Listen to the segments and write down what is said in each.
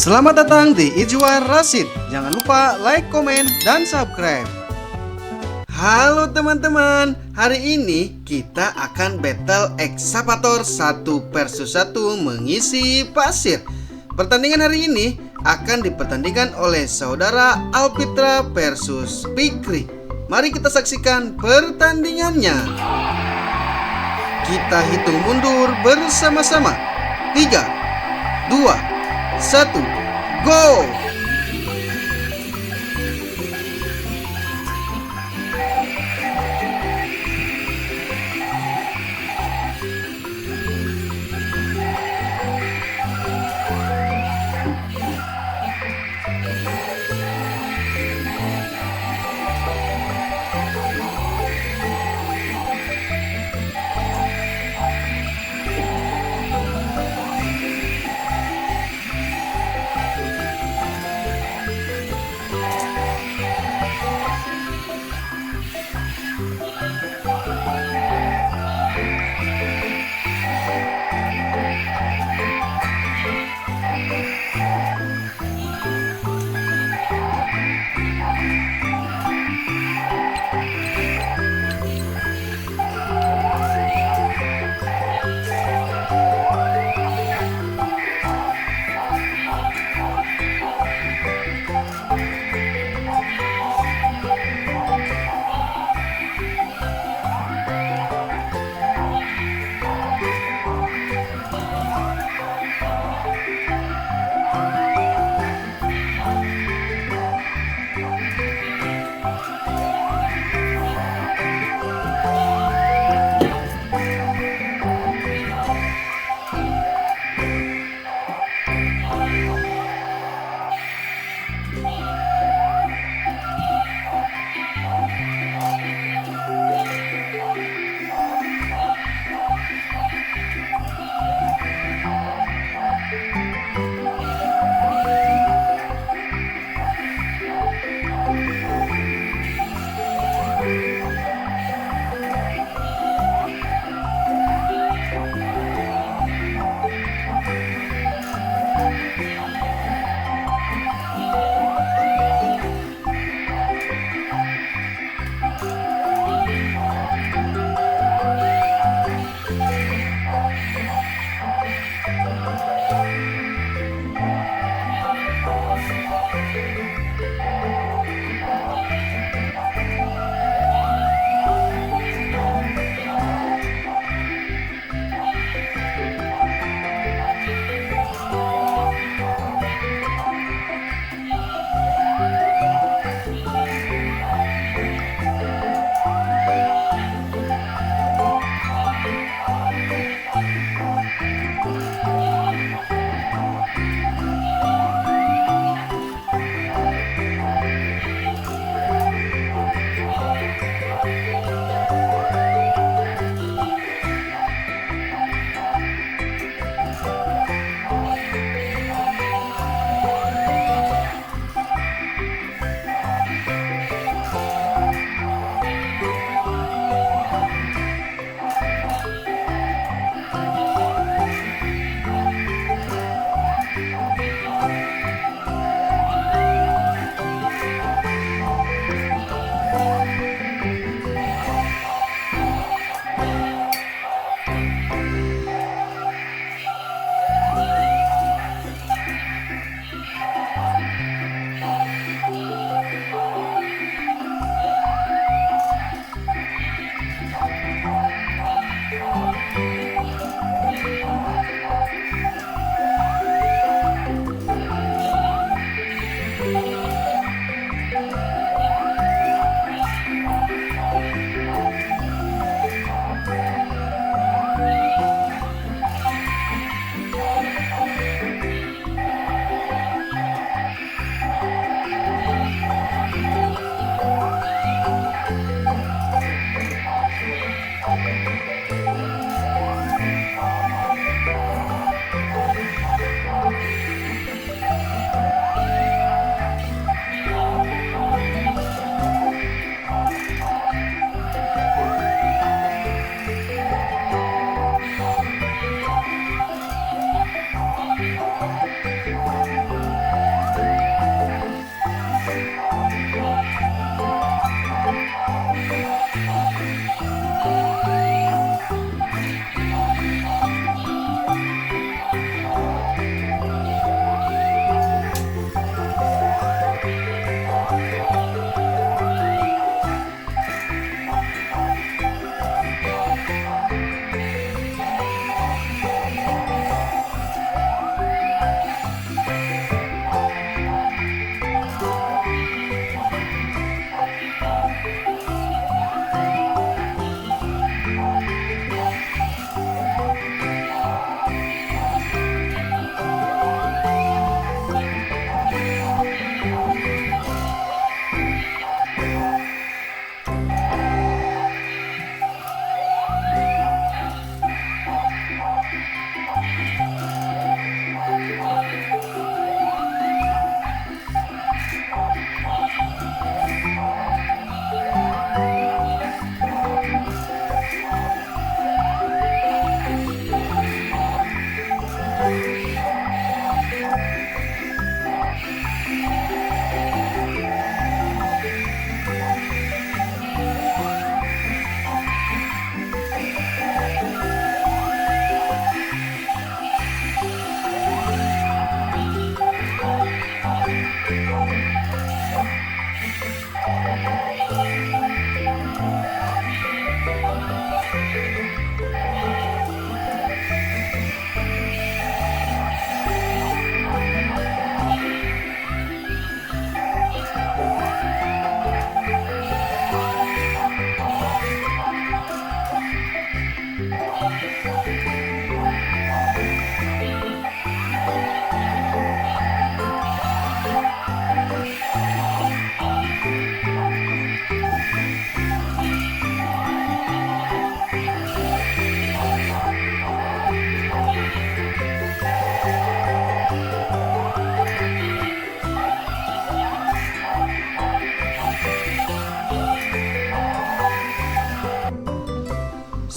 Selamat datang di Ijwa Rasid. Jangan lupa like, komen, dan subscribe. Halo teman-teman, hari ini kita akan Battle Excavator 1 versus 1 mengisi pasir. Pertandingan hari ini akan dipertandingkan oleh saudara AlFitra versus Fikri. Mari kita saksikan pertandingannya. Kita hitung mundur bersama-sama. 3, 2, 1, go!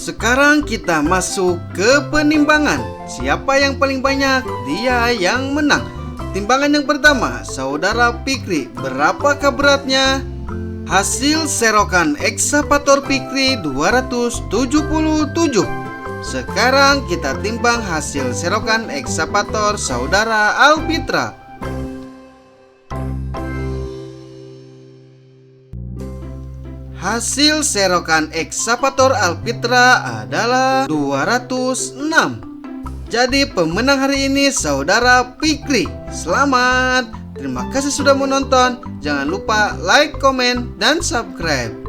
Sekarang kita masuk ke penimbangan. Siapa yang paling banyak, dia yang menang. Timbangan yang pertama, saudara Fikri. Berapakah beratnya? Hasil serokan ekskavator Fikri 277. Sekarang kita timbang hasil serokan ekskavator saudara AlFitra. Hasil serokan ekskavator AlFitra adalah 206. Jadi pemenang hari ini saudara Fikri. Selamat. Terima kasih sudah menonton. Jangan lupa like, komen, dan subscribe.